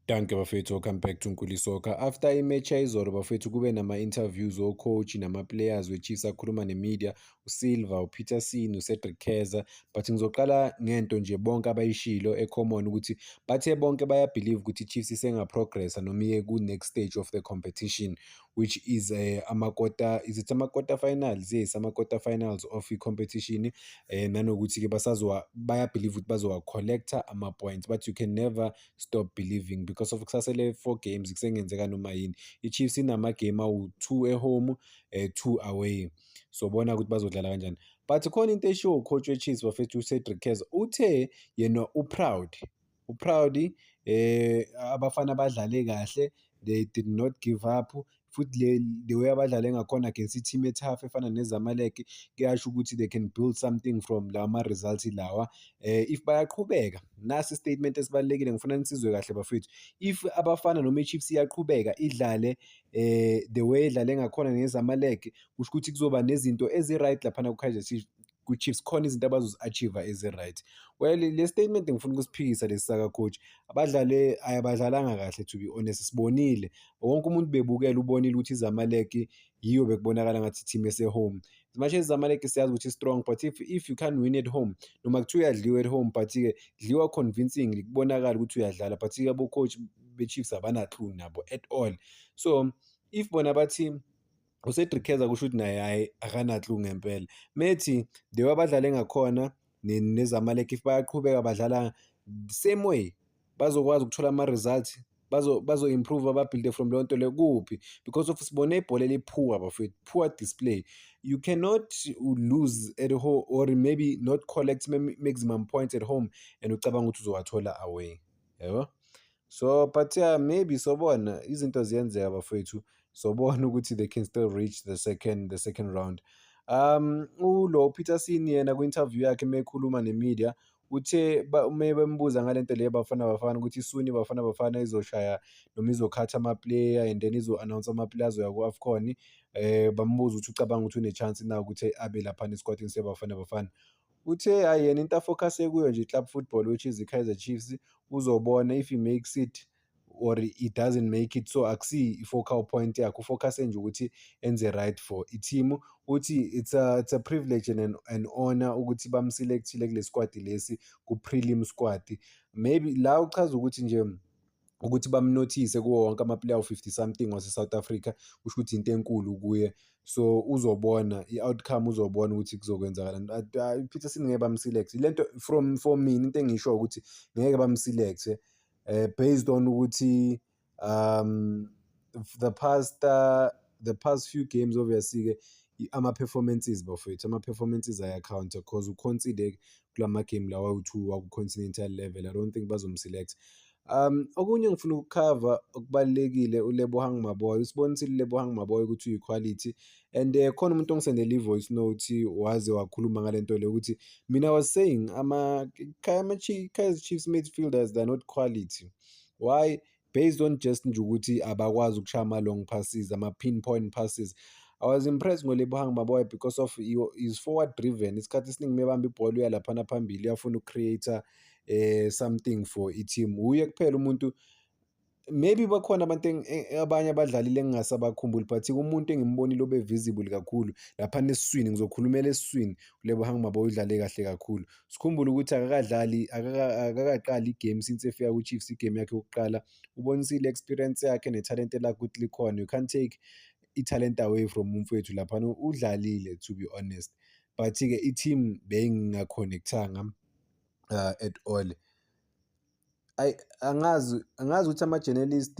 Danke bafethu, welcome back to Nkuli Soccer. After imatch yayizolo bafethu kube nama-interviews o-coach nama-players we-Chiefs akhuluma ne-media, uSilva, uPeterson, uCedric Keza, but ngizoqala ngento nje bonke abayishilo e-common ukuthi bathe bonke bayabelieve ukuthi i-Chiefs isenga-progressa noma iye ku-next stage of the competition, which is is it ama-quarter finals? Yes, ama-quarter finals of i-competition, nanokuthi-ke bayabelieve ukuthi bazowa-collector ama-points, but you can never stop believing because of kusasele 4 games kusengenzeka noma yini. I-Chiefs inama-game awu-2 ehome, 2 away. So bona ukuthi bazodlala kanjani. But khona into eshiwo ucoach we-Chiefs bafethu uCedric Keza, uthe yena u-proud, abafana badlale kahle, they did not give up, futhi the way abadlale ngakhona against i-team e-tough efana neZamalek kuyasho ukuthi they can build something from lawa ma-results lawa. If bayaqhubeka, nasi i-statement esibalulekile ngifuna nisizwe kahle bafethu. If abafana noma i-Chiefs iyaqhubeka idlale the way idlale ngakhona neZamalek, kusho ukuthi kuzoba nezinto ezi-right laphana ku-Kaizer Chiefs, ku-Chiefs khona izinto abazozi-achieve-a ezi-right. Well, le statement ngifuna ukusiphikisa lesi saka-coach. Abadlalanga kahle to be honest, sibonile. Wonke umuntu bebukele ubonile ukuthi iZamalek yiyo bekubonakala ngathi i-team ese-home. As much as iZamalek siyazi ukuthi strong, but if you can't win at home, noma kuthiwa uyadliwa at home, but-ke dliwa convincingly, kubonakala ukuthi uyadlala, but-ke abo-coach be-Chiefs abana-clue nabo at all. So, if bona bathi uCedric Keza kusho ukuthi naye hhayi akana-clue ngempela. Methi the way abadlale ngakhona neZamalek, if bayaqhubeka badlala the same way, bazokwazi ukuthola ama-results, bazo-improve babhilde from leyo nto leyo kuphi, because of sibone ibhola eli-poor bafethu, poor display. You cannot lose at home or maybe not collect maximum points at home and ucabanga ukuthi uzowathola away, yabo. So but yeah, maybe sobona izinto ziyenzeka bafethu, sobona ukuthi they can still reach the second round. Ulo Peterson yena kwi-interview yakhe mekhuluma ne-media uthe bembuza ngale nto le Bafana Bafana ukuthi soon iBafana Bafana izoshaya noma izokhatha ama-player and then izo-announce ama-player azoya ku-AFCON, bambuza ukuthi ucabanga ukuthi une-chance na ukuthi abe laphana esikwatini seBafana Bafana. Uthe hhayi yena into afocus-e kuyo nje i-club football, which is i-Kaizer Chiefs, uzobona if he makes it or he doesn't make it. So akusiyo i-focal point yakhe, ufocus-e nje ukuthi enze right for i-team. Uthi it's a privilege and an honor ukuthi bamselekthile kule squad lesi ku-prelim squad. Maybe la uchaza ukuthi nje ukuthi bamnothise kuwo wonke ama-player awu-50 something wase-South Africa, kusho ukuthi into enkulu kuye. So uzobona i-outcome, uzobona ukuthi kuzokwenzakalani. uPeterson ngeke bamselect le nto, for mina into engisho ukuthi ngeke bamselect, based on ukuthi the past few games obviously-ke ama-performances bafethu, ama-performances aya-count-a cause ukhonside kulama game lawa awu-2 waku-continental level. I don't think bazomselect. Okunye ngifuna ukukhava okubalulekile, uLebohang Maboy usibonisile uLebohang Maboy ukuthi uyi-quality, and khona umuntu ongisendele i-voice note waze wakhuluma ngale nto le ukuthi mina I was saying Kaizer Chiefs midfielders, they're not quality. Why? Based on just nje ukuthi abakwazi ukushaya ama-long passes, ama-pinpoint passes. I was impressed ngoLebohang Maboy because of he's forward driven. Isikhathi esiningi mebamba ibhola uya laphana phambili, uyafuna uku-create-a something for i-team. Uye kuphela umuntu, maybe bakhona abantu abanye abadlalile engingasabakhumbuli, but umuntu engimbonile obe-visible kakhulu laphana esiswini, ngizokhulumela esiswini, uLebohang Maboy udlale kahle kakhulu. Sikhumbule ukuthi akakaqali i-game since efika ku-Chiefs, i-game yakhe yokuqala. Ubonisile i-experience yakhe nethalente lakhe ukuthi likhona. You can't take i-talent away from umfowethu laphana, udlalile to be honest, but-ke i-team beyingakhonekthanga at all. Angazi ukuthi ama-journalist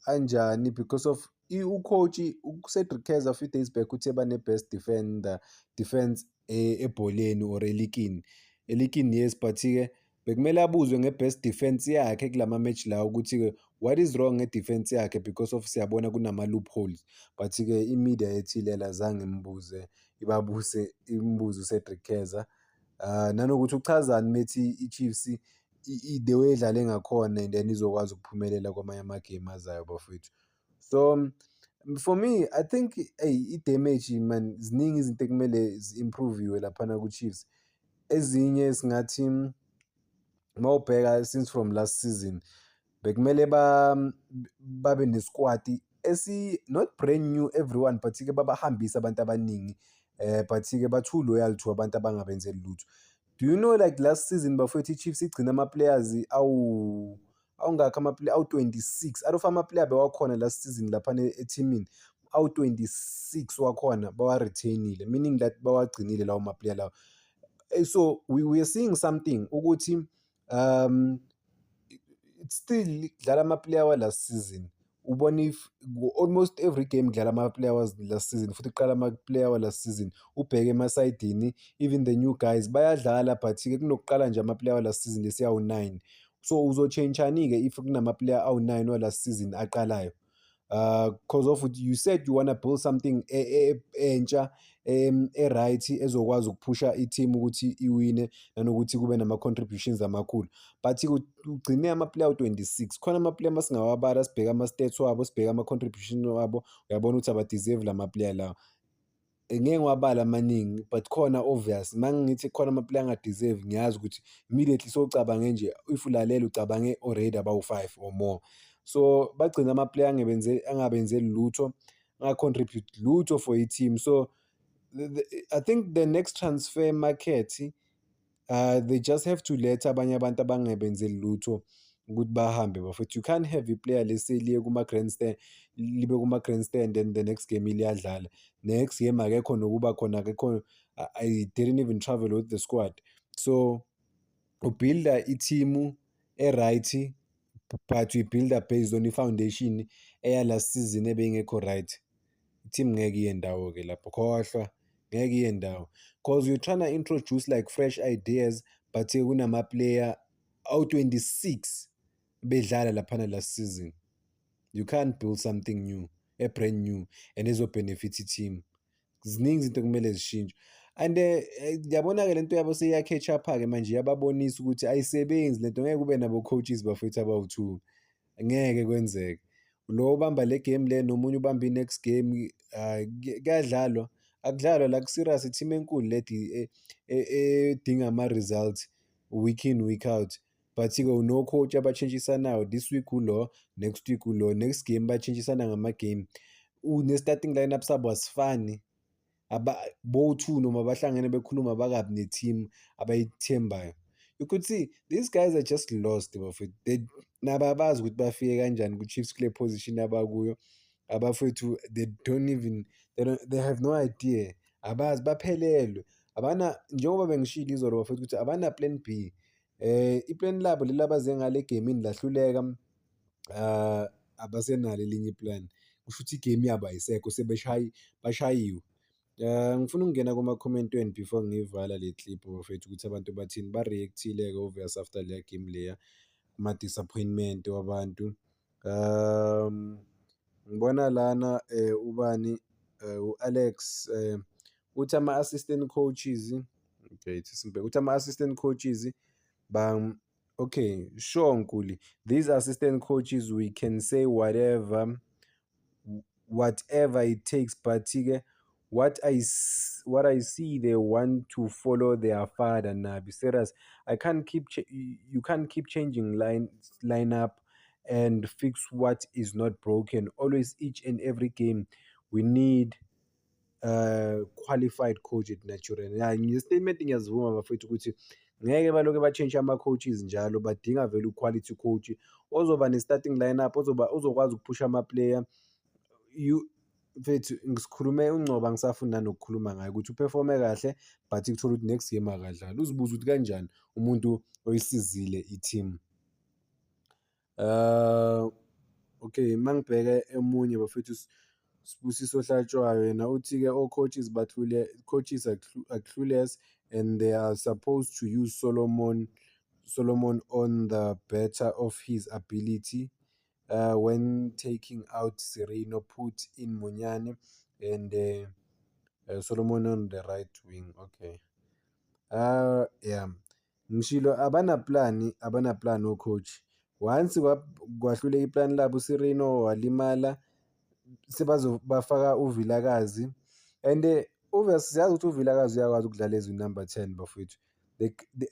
anjani because of ucoach uCedric Keza a few days back uthe bane-best defense ebholeni or elikini. Elikini yes, but-ke bekumele abuzwe nge-best defense yakhe kulama match lawa ukuthi-ke what is wrong nge-defense yakhe, because of siyabona kunama-loopholes, but-ke i-media ethile azange imbuze uCedric Keza. Nanokuthi uchazani methi i-Chiefs the way edlale ngakhona and then izokwazi ukuphumelela kwamanye ama-game azayo bafethu. So for me I think i-damage man, ziningi izinto ekumele zi-improve-iwe laphana ku-Chiefs. Ezinye singathi mawubheka since from last season, bekumele babe ne-squad not brand new everyone, but-ke babahambise abantu abaningi, but-ke ba-too loyal to abantu abangabenzeli lutho. Do you know like last season bafowethu i-Chiefs igcina ama-players awungakhi awu-26 out of ama-player bewakhona last season laphana ethimini, awu-26 wakhona bawa-retain-ile, meaning that bawagcinile lawo ma-player lawo. So we are seeing something ukuthi it's still kudlala ama-player wa-last season. Ubona if almost every game kudlala ama-player was-last season futhi kuqala ama-player wa-last season, ubheke emasayidini even the new guys bayadlala, but-ke kunokuqala nje ama-player wa-last season esiyawu-9. So uzo-change-ani-ke if kunama-player awu-9 wa-last season aqalayo? 'Cause of you said you wanna build something entsha e-right ezokwazi ukuphusha i-team ukuthi iwine nanokuthi kube nama-contributions amakhulu. But ugcine ama-player awu-26, khona ama-player masingawabala sibheke ama-stats wabo, sibheke ama-contribution wabo, uyabona ukuthi aba-deserve lama-player lawa. Ngeke ngiwabale amaningi but khona obvious, mangithi khona ama-player anga-deserve ngiyazi ukuthi immediately sowucabange nje, if ulalele ucabange already abawu-5 or more. So bagcina ama-player angabenzeli lutho, anga-contribute lutho for i-team. So I think the next transfer market, they just have to let abanye abantu abangebenzeli lutho ukuthi bahambe bafowethu. You can't have i-player lese liye kuma-grandstand, libe kuma-grandstand and the next game liyadlala. Next game akekho nokuba khona, akekho, I didn't even travel with the squad. So ubhilda i-team e-right, but uyibhilda based on i-foundation eya-last season ebeyingekho right. I-team ngeke iye ndawo-ke lapho, khohlwa, ngeke iye ndawo. 'Cause you're trying to introduce like fresh ideas, but-ke kunama-player awu-26 bedlala laphana last season. You can't build something new, brand new and ezo-benefit i-team. Ziningi izinto ekumele zishintshwe and ngiyabona-ke lento yabo seya-catch up-a-ke manje, iyababonisa ukuthi ayisebenzi lento, ngeke ube nabo-coaches bafowethu abawu-2, ngeke kwenzeke. Lo obamba le game le nomunye ubamba i-next game, kuyadlalwa, akudlalwa la ku-serious, i-team enkulu le edinga ama-results week in week out. But-ke uno-coach abatshentshisanayo, this week ulo, next week ulo, next game batshentshisana ngama-game. Ne-starting lineup sabo asifani, bowu-2 noma bahlangene bekhuluma bakabi ne-team abayithembayo. You could see these guys are just lost bafowethu, nabo abazi ukuthi bafike kanjani ku-Chiefs kule position abakuyo abafowethu. They have no idea, abazi, baphelelwe, njengoba bengishilo izolo bafowethu ukuthi abana-plan B. I-plan labo leli abaze ngale egemini lahluleka, abasenalo elinye i-plan, kusho ukuthi igame yabo ayisekho, bashayiwe. Ngifuna ukungena kuma-comment before ngiyivala le clip bafowethu ukuthi abantu bathini, ba-react-ile-ke obvious after leya game leya, kuma-disappointment wabantu. Ngibona lana ubani, u-Alex, uthi ama-assistant coaches, okay, uthi ama-assistant coaches okay, sure Nkuli, these assistant coaches we can say whatever it takes, but-ke what I see, they want to follow their father Nabi. Serious, you can't keep changing lineup and fix what is not broken. Always, each and every game, we need qualified coach at natural. Ya, nge-statement ngiyazivuma bafethu ukuthi ngeke baloke ba-change ama-coaches njalo, badinga vele u-quality coach ozoba ne-starting lineup, ozokwazi ukuphusha ama-player. Mfethu ngisikhulume uNgcobo, angisafuni nanokukhuluma ngayo ukuthi uperforme kahle, but kuthola ukuthi next game akadlali. Uzibuza ukuthi kanjani umuntu oyisizile i-team. Okay, mangibheke emunye bafethu, Sibusiso Hlatshwayo, yena uthi-ke coaches are clueless and they are supposed to use Solomon on the better of his ability. When taking out Sereno, put in Munyane and Solomon on the right wing. Okay. Yeah. Ngishilo abana plan coach. Once kwahlule iplan labo, Sereno walimala, bafaka uVilakazi and obviously siyazi ukuthi uVilakazi uyakwazi ukudlala as number 10 bafowethu.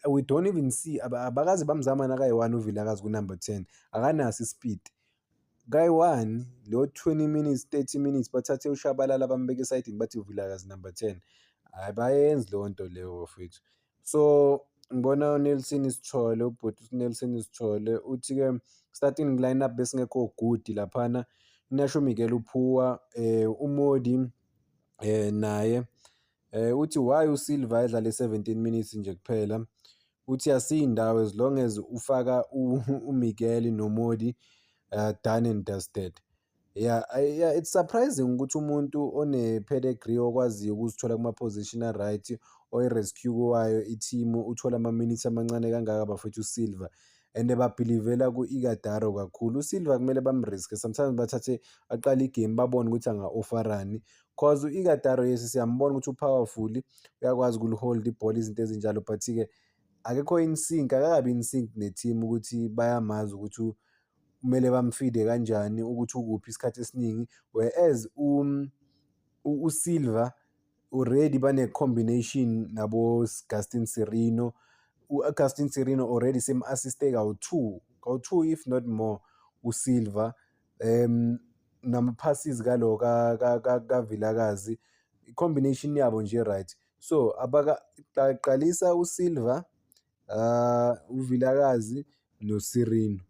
we don't even see abakaze bamzama nakayi-1 uVilakazi ku-number 10, akanaso ispeed. Kayi-1 lo 20 minutes 30 minutes bathathe uShabalala bambeke esayidini bathi uVilakazi number 10, abayenzi leyo nto leyo bafowethu. So ngibona uNelson Sithole, ubhuti uNelson Sithole uthi-ke starting lineup besingekho good laphana, Nasho Miguel uPhuwa, uModi naye uthi why uSilva edlale 17 minutes nje kuphela. Uthi asindawo as long as ufaka uMiguel noModi done and dusted. Yeah, yeah, it's surprising ukuthi umuntu one-pedigree okwaziyo ukuzithola kuma-position a-right oyi-rescue kwayo i-team uthola ama-minutes amancane kangaka bafethu uSilva, and babhilivela ku-Ighodaro kakhulu. USilva kumele bamriske sometimes bathathe aqale igame babone ukuthi anga-offerani, cause u-Ighodaro yes siyambona ukuthi u-powerful, uyakwazi ukuli-hold ibhola izinto ezinjalo, but-ke akekho in sync, akakabi in sync ne-team ukuthi bayamazi ukuthi kumele bamfide kanjani, ukuthi ukuphi isikhathi esiningi. Whereas uSilva already bane-combination nabo Gustin Sirino. U-Gustin Sirino already semu-assiste kawu-2 if not more uSilva, nama-passes kalo kaVilakazi, i-combination yabo nje right. So qalisa uSilva, uVilakazi noSirino,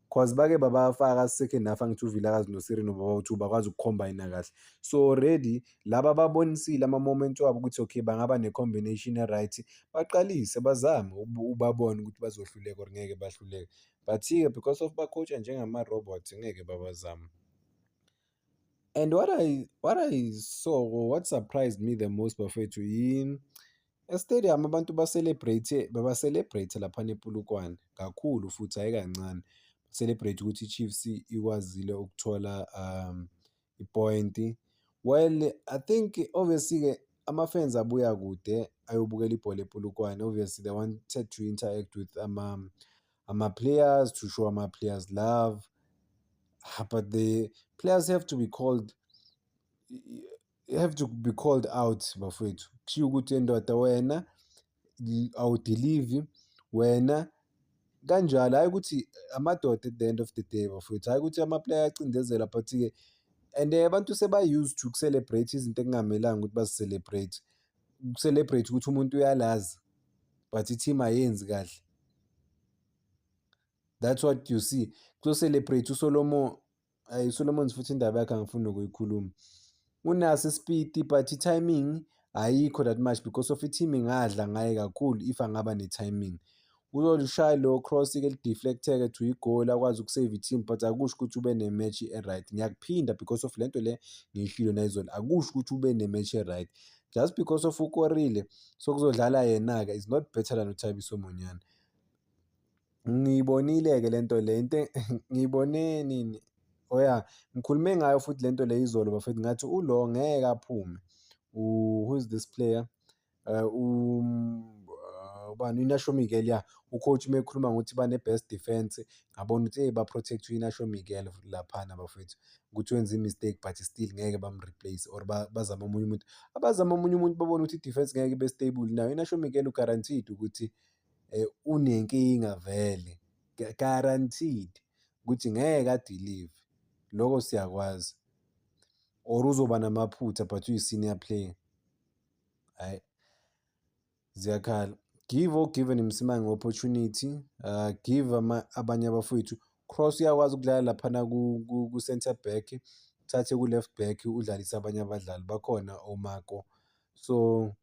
cause bake babafaka second half angithi uVilakazi noSirino babawu-2 bakwazi ukucombine kahle. So already laba babonisile ama-moment wabo ukuthi okay bangaba ne-combination e-right, baqalise bazame ubabone ukuthi bazohluleka or ngeke bahluleke, but-ke because of ba-coach-a njengama-robot ngeke babazame. And what I saw, or what surprised me the most bafethu, estadium abantu baba-celebrate laphana ePolokwane kakhulu futhi hayi kancane. Celebrate ukuthi i-Chiefs ikwazile ukuthola i-point. Well, I think obviously-ke ama-fans abuya kude ayobukela ibhola ePolokwane. Obviously they wanted to interact with ama-players, to show ama-players love, but the players have to be called out bafowethu. Kushiwo ukuthi ndoda wena awudilivi, wena kanjalo, hayi ukuthi amadoda at the end of the day bafowethu, hayi ukuthi ama-player ayacindezela, but-ke and abantu seba-used to uku-celebrate izinto ekungamelanga ukuthi bazi-celebrate. Uku-celebrate ukuthi umuntu uyalazi but i-team ayenzi kahle. That's what you see. Kuzo-celebrate uSolomon, uSolomon futhi indaba yakhe angifuni nokuyikhuluma. Unaso isipiti but i-timing ayikho that much because of i-team ingadla ngaye kakhulu if angaba ne-timing. Uzolishaya lo cross-ke li-deflect-eke to igoli akwazi ukusave i-team, but akusho ukuthi ube ne-match e-right. Ngiyakuphinda because of lento le ngiyishilo nayizolo, akusho ukuthi ube ne-match e-right. Just because of ukorile sokuzodlala yena-ke is not better than uThabiso Monyane. Ngiyibonile-ke lento le ngiyibone nini, oh ya ngikhulume ngayo futhi lento le izolo bafethu, ngathi ulo ngeke aphume. Who is this player? Ubani, uNasho Miguel, yeah. U-coach mekhuluma ngokuthi bane-best defense, ngabona ukuthi ba-protect uNasho Miguel laphana bafethu, ukuthi wenze i-mistake but still ngeke bam-replace or bazame omunye umuntu. Abazame omunye umuntu babone ukuthi i-defense ngeke ibe stable nayo. uNasho Miguel u-guaranteed ukuthi unenkinga vele, guaranteed ukuthi ngeke adilive, lokho siyakwazi, or uzoba namaphutha but uyi-senior player. Hhayi, ziyakhala. Give ogiven Msimang opportunity, give abanye abafowethu. Cross uyakwazi ukudlala laphana ku-center back, uthathe ku-left back udlalise abanye abadlali bakhona oMako. So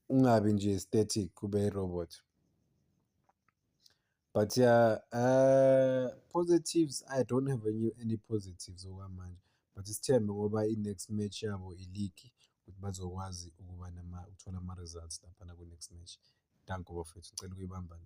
ungabi nje static kube i-robot. But yeah, positives, I don't have any positives okwamanje, but isithembe ngoba i-next match yabo i-league ukuthi bazokwazi ukuthola ama-results laphana ku-next match. Danko bafethu, ngicela ukuyibamba la.